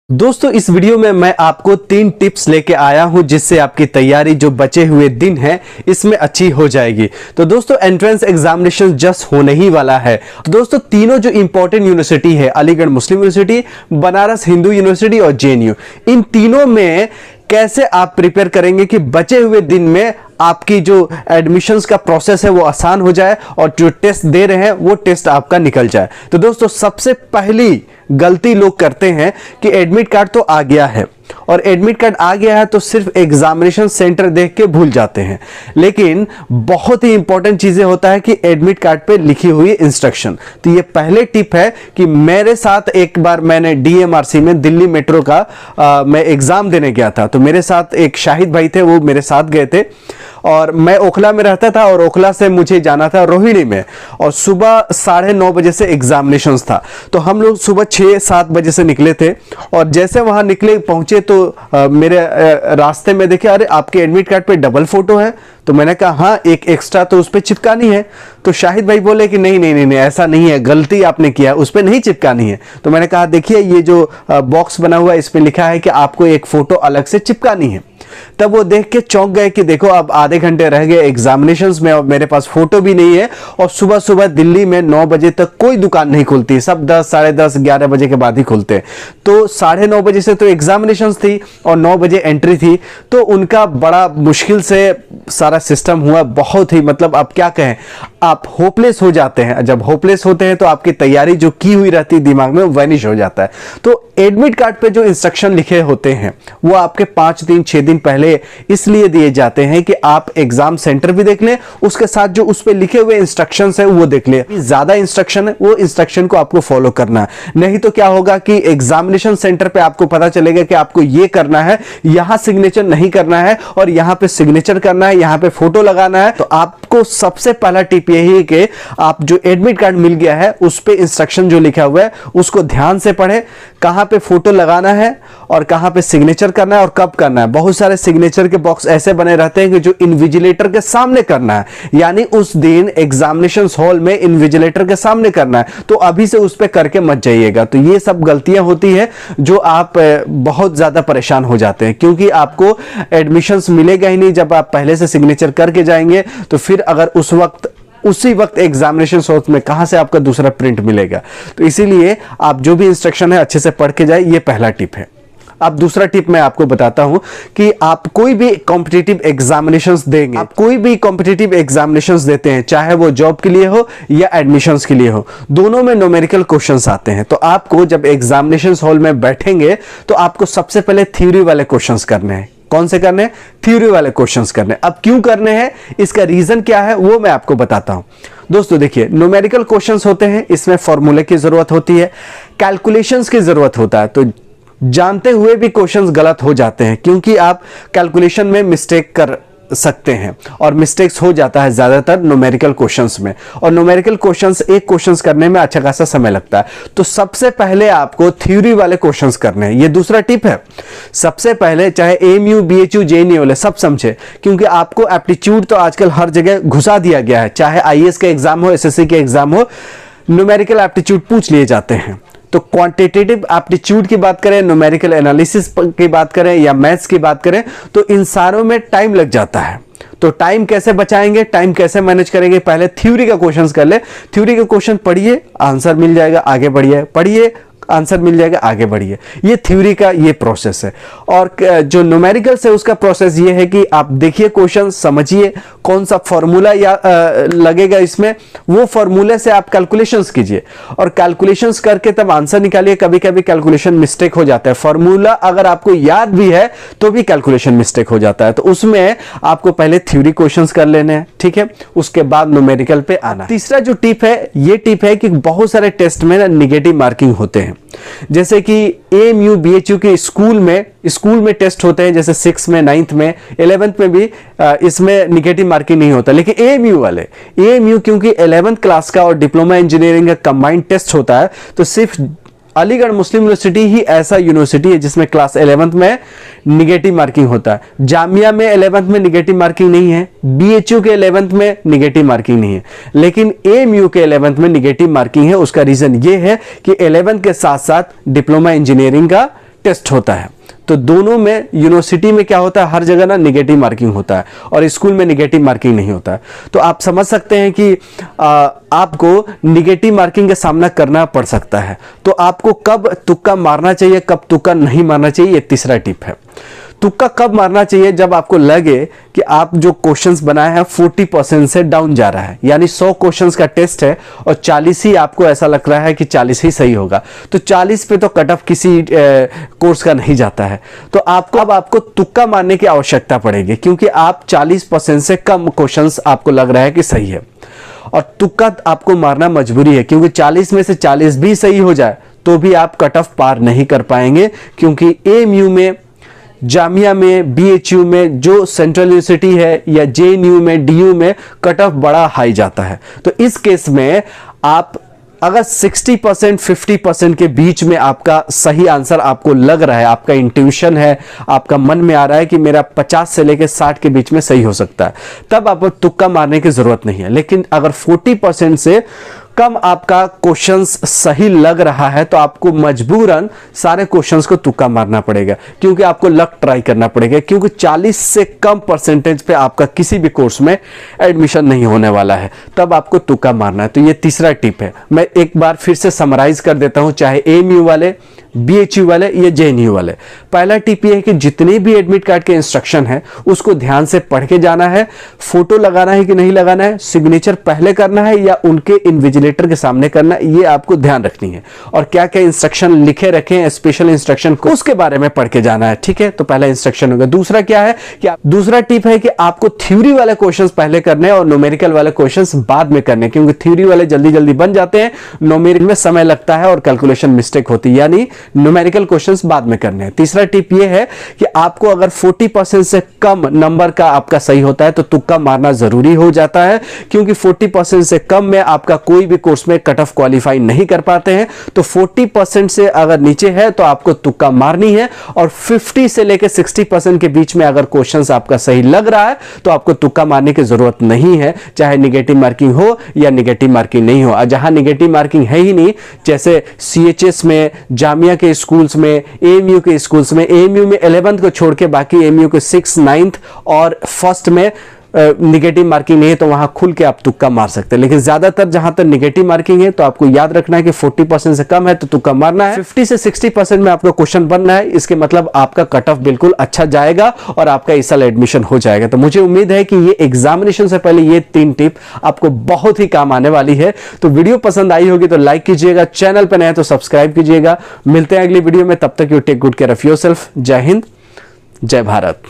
दोस्तों इस वीडियो में मैं आपको 3 टिप्स लेके आया हूं जिससे आपकी तैयारी जो बचे हुए दिन है इसमें अच्छी हो जाएगी। तो दोस्तों एंट्रेंस एग्जामिनेशन जस्ट होने ही वाला है। तो दोस्तों तीनों जो इंपॉर्टेंट यूनिवर्सिटी है, अलीगढ़ मुस्लिम यूनिवर्सिटी, बनारस हिंदू यूनिवर्सिटी और जेएनयू, इन तीनों में कैसे आप प्रिपेयर करेंगे कि बचे हुए दिन में आपकी जो एडमिशंस का प्रोसेस है वो आसान हो जाए और जो टेस्ट दे रहे हैं वो टेस्ट आपका निकल जाए। तो दोस्तों सबसे पहली गलती लोग करते हैं कि एडमिट कार्ड तो आ गया है और एडमिट कार्ड आ गया है तो सिर्फ एग्जामिनेशन सेंटर देख के भूल जाते हैं। लेकिन बहुत ही इंपॉर्टेंट चीजें होता है कि एडमिट कार्ड पे लिखी हुई इंस्ट्रक्शन। तो ये पहले टिप है कि मेरे साथ एक बार मैंने डीएमआरसी में दिल्ली मेट्रो का मैं एग्जाम देने गया था। तो मेरे साथ एक शाहिद भाई थे, वो मेरे साथ गए थे और मैं ओखला में रहता था और ओखला से मुझे जाना था रोहिणी में और सुबह 9:30 बजे से एग्जामिनेशन था। तो हम लोग सुबह 6-7 बजे से निकले थे और जैसे वहां निकले पहुंचे तो मेरे रास्ते में देखे, अरे आपके एडमिट कार्ड पे डबल फोटो है। तो मैंने कहा हाँ, एक एक्स्ट्रा तो उस पर चिपकानी है। तो शाहिद भाई बोले कि नहीं नहीं नहीं नहीं, ऐसा नहीं है, गलती आपने किया, उस पर नहीं चिपकानी है। तो मैंने कहा देखिए ये जो बॉक्स बना हुआ है इस पर लिखा है कि आपको एक फोटो अलग से चिपकानी है। तब वो देख के चौंक गए कि देखो अब आधे घंटे रह गए एग्जामिनेशंस में और मेरे पास फोटो भी नहीं है। और सुबह सुबह दिल्ली में 9 बजे तक कोई दुकान नहीं खुलती, सब 10, साढ़े 10, 11 बजे के बाद ही खुलते हैं। तो 9:30 बजे से तो एग्जामिनेशंस थी और 9 बजे एंट्री थी। तो उनका बड़ा मुश्किल से सारा सिस्टम हुआ, बहुत ही मतलब आप क्या कहें, आप होपलेस हो जाते हैं। जब होपलेस होते हैं तो आपकी तैयारी जो की हुई रहती है दिमाग में वैनिश हो जाता है। तो एडमिट कार्ड पे जो इंस्ट्रक्शन लिखे होते हैं वो आपके 5 दिन 6 दिन पहले इसलिए दिए जाते हैं कि आप एग्जाम सेंटर भी देख लें, उसके साथ जो उस पे लिखे हुए इंस्ट्रक्शंस है वो देख लें। ज्यादा इंस्ट्रक्शन है वो इंस्ट्रक्शन को आपको फॉलो करना है, नहीं तो क्या होगा कि एग्जामिनेशन सेंटर पे आपको पता चलेगा कि आपको ये करना है, यहां सिग्नेचर नहीं करना है और यहां पे सिग्नेचर करना है, यहां पे फोटो लगाना है। तो आपको सबसे पहला टिप यही है कि आप जो एडमिट कार्ड मिल गया है उस पे इंस्ट्रक्शन जो लिखा हुआ है उसको ध्यान से पढ़ें, कहां पे फोटो लगाना है और कहां पे सिग्नेचर करना है और कब करना है। बहुत सारे सिग्नेचर के बॉक्स ऐसे बने रहते हैं कि जो इन्विजिलेटर के सामने करना है, यानी उस दिन एग्जामिनेशन हॉल में इन्विजिलेटर के सामने करना है। तो अभी से उस पे करके मत जाइएगा। तो ये सब गलतियां होती है जो आप बहुत ज्यादा परेशान हो जाते हैं, क्योंकि आपको एडमिशंस मिलेगा ही नहीं जब आप पहले से सिग्नेचर करके जाएंगे। तो फिर अगर उसी वक्त एग्जामिनेशन हॉल में कहां से आपका दूसरा प्रिंट मिलेगा। तो इसीलिए आप जो भी इंस्ट्रक्शन है अच्छे से पढ़ के जाए, ये पहला टिप है। अब दूसरा टिप मैं आपको बताता हूं कि आप कोई भी कॉम्पिटिटिव एग्जामिनेशंस देंगे, आप कोई भी कॉम्पिटिटिव एग्जामिनेशंस देते हैं, चाहे वो जॉब के लिए हो या एडमिशंस के लिए हो, दोनों में न्यूमेरिकल क्वेश्चंस आते हैं। तो आपको जब एग्जामिनेशन हॉल में बैठेंगे तो आपको सबसे पहले थ्योरी वाले क्वेश्चंस करने हैं। कौन से करने हैं? थ्योरी वाले क्वेश्चंस करने। अब क्यों करने हैं, इसका रीजन क्या है वो मैं आपको बताता हूं। दोस्तों देखिए, न्यूमेरिकल क्वेश्चंस होते हैं, इसमें फॉर्मूले की जरूरत होती है, कैलकुलेशंस की जरूरत होता है। तो जानते हुए भी क्वेश्चंस गलत हो जाते हैं क्योंकि आप कैलकुलेशन में मिस्टेक कर सकते हैं और मिस्टेक्स हो जाता है ज्यादातर न्यूमेरिकल क्वेश्चंस में। और न्यूमेरिकल क्वेश्चंस एक क्वेश्चंस करने में अच्छा खासा समय लगता है। तो सबसे पहले आपको थ्योरी वाले क्वेश्चंस करने हैं। ये दूसरा टिप है। सबसे पहले चाहे एएमयू, बीएचयू, जेएनयू वाले सब समझे, क्योंकि आपको एप्टीट्यूड तो आजकल हर जगह घुसा दिया गया है। चाहे आईएएस का एग्जाम हो, एसएससी के एग्जाम हो, न्यूमेरिकल एप्टीट्यूड पूछ लिए जाते हैं। तो क्वांटिटेटिव एप्टीट्यूड की बात करें, न्यूमेरिकल एनालिसिस की बात करें या मैथ्स की बात करें, तो इन सारों में टाइम लग जाता है। तो टाइम कैसे बचाएंगे, टाइम कैसे मैनेज करेंगे? पहले थ्योरी का क्वेश्चंस कर ले, थ्योरी का क्वेश्चन पढ़िए, आंसर मिल जाएगा, आगे बढ़िए, पढ़िए, आंसर मिल जाएगा, आगे बढ़िए। ये थ्योरी का ये प्रोसेस है। और जो न्यूमेरिकल्स है उसका प्रोसेस ये है कि आप देखिए क्वेश्चन, समझिए कौन सा फॉर्मूला या लगेगा इसमें, वो फॉर्मूले से आप कैलकुलेशंस कीजिए और कैलकुलेशंस करके तब आंसर निकालिए। कभी कभी कैलकुलेशन मिस्टेक हो जाता है, फॉर्मूला अगर आपको याद भी है तो भी कैलकुलेशन मिस्टेक हो जाता है। तो उसमें आपको पहले थ्योरी क्वेश्चंस कर लेने हैं, ठीक है, उसके बाद न्यूमेरिकल पे आना। तीसरा जो टिप है, ये टिप है कि बहुत सारे टेस्ट में ना निगेटिव मार्किंग होते हैं। जैसे कि एएमयू, बीएचयू के स्कूल में टेस्ट होते हैं, जैसे 6 में, 9th में, 11th में भी इसमें निगेटिव मार्किंग नहीं होता। लेकिन एएमयू क्योंकि 11th क्लास का और डिप्लोमा इंजीनियरिंग का कंबाइंड टेस्ट होता है, तो सिर्फ अलीगढ़ मुस्लिम यूनिवर्सिटी ही ऐसा यूनिवर्सिटी है जिसमें क्लास 11th में निगेटिव मार्किंग होता है। जामिया में 11th में निगेटिव मार्किंग नहीं है, बीएचयू के 11th में निगेटिव मार्किंग नहीं है, लेकिन एएमयू के 11th में निगेटिव मार्किंग है। उसका रीजन ये है कि 11th के साथ साथ डिप्लोमा इंजीनियरिंग का टेस्ट होता है। तो दोनों में, यूनिवर्सिटी में क्या होता है, हर जगह ना निगेटिव मार्किंग होता है और स्कूल में निगेटिव मार्किंग नहीं होता है। तो आप समझ सकते हैं कि आपको निगेटिव मार्किंग का सामना करना पड़ सकता है। तो आपको कब तुक्का मारना चाहिए, कब तुक्का नहीं मारना चाहिए, ये तीसरा टिप है। तुक्का कब मारना चाहिए, जब आपको लगे कि आप जो क्वेश्चंस बनाए हैं 40% से डाउन जा रहा है, यानी 100 क्वेश्चंस का टेस्ट है और 40 ही आपको ऐसा लग रहा है कि 40 ही सही होगा। तो 40 पे तो कट ऑफ किसी कोर्स का नहीं जाता है। तो आपको तुक्का मारने की आवश्यकता पड़ेगी, क्योंकि आप 40% से कम क्वेश्चंस आपको लग रहा है कि सही है और तुक्का आपको मारना मजबूरी है, क्योंकि 40 में से 40 भी सही हो जाए तो भी आप कट ऑफ पार नहीं कर पाएंगे, क्योंकि एएमयू में, जामिया में, बीएचयू में, जो सेंट्रल यूनिवर्सिटी है, या जेएनयू में, डीयू में कट ऑफ बड़ा हाई जाता है। तो इस केस में आप अगर 60% 50% के बीच में आपका सही आंसर आपको लग रहा है, आपका इंट्यूशन है, आपका मन में आ रहा है कि मेरा 50 से लेकर 60 के बीच में सही हो सकता है, तब आपको तुक्का मारने की जरूरत नहीं है। लेकिन अगर 40% से कम आपका क्वेश्चंस सही लग रहा है तो आपको मजबूरन सारे क्वेश्चंस को तुक्का मारना पड़ेगा, क्योंकि आपको लक ट्राई करना पड़ेगा, क्योंकि 40 से कम परसेंटेज पे आपका किसी भी कोर्स में एडमिशन नहीं होने वाला है, तब आपको तुक्का मारना है। तो ये तीसरा टिप है। मैं एक बार फिर से समराइज कर देता हूं, चाहे एएमयू वाले, बीएचयू वाले या जेएनयू वाले। पहला टिप ये है कि जितने भी एडमिट कार्ड के इंस्ट्रक्शन है उसको ध्यान से पढ़ के जाना है। फोटो लगाना है कि नहीं लगाना है, सिग्नेचर पहले करना है या उनके इन्विजिलेटर के सामने करना है, ये आपको ध्यान रखनी है। और क्या क्या इंस्ट्रक्शन लिखे रखे हैं, स्पेशल इंस्ट्रक्शन को, उसके बारे में पढ़ के जाना है। ठीक है, तो पहला इंस्ट्रक्शन होगा। दूसरा क्या है कि दूसरा टिप है कि आपको थ्योरी वाले क्वेश्चन पहले करने हैं और न्यूमेरिकल वाले क्वेश्चन बाद में करने, क्योंकि थ्योरी वाले जल्दी जल्दी बन जाते हैं, न्यूमेरिकल में समय लगता है और कैलकुलेशन मिस्टेक होती है, यानी न्यूमेरिकल क्वेश्चंस बाद में करने हैं। तीसरा टिप यह है कि आपको अगर 40% से कम नंबर का आपका सही होता है तो तुक्का मारना जरूरी हो जाता है, क्योंकि 40% से कम में आपका कोई भी कोर्स में कट ऑफ क्वालिफाई नहीं कर पाते हैं। तो 40% से अगर नीचे है तो आपको तुक्का मारनी है, और 50 से लेकर 60% के बीच में अगर क्वेश्चंस आपका सही लग रहा है तो आपको तुक्का मारने की जरूरत नहीं है, चाहे निगेटिव मार्किंग हो या निगेटिव मार्किंग नहीं हो। जहां निगेटिव मार्किंग है ही नहीं, जैसे सीएचएस में, जामिया के स्कूल्स में, एएमयू के स्कूल्स में, एएमयू में 11th को छोड़ के बाकी एएमयू के 6th 9th और 1st में निगेटिव मार्किंग नहीं है, तो वहां खुल के आप तुक्का मार सकते हैं। लेकिन ज्यादातर जहां तक निगेटिव मार्किंग है तो आपको याद रखना है कि 40% से कम है तो तुक्का मारना है। 50 से 60% में आपका क्वेश्चन बनना है, इसके मतलब आपका कट ऑफ बिल्कुल अच्छा जाएगा और आपका इस साल एडमिशन हो जाएगा। तो मुझे उम्मीद है कि ये एग्जामिनेशन से पहले ये 3 टिप आपको बहुत ही काम आने वाली है। तो वीडियो पसंद आई होगी तो लाइक कीजिएगा, चैनल पर नए तो सब्सक्राइब कीजिएगा। मिलते हैं अगली वीडियो में, तब तक you take good care of yourself. जय हिंद, जय भारत।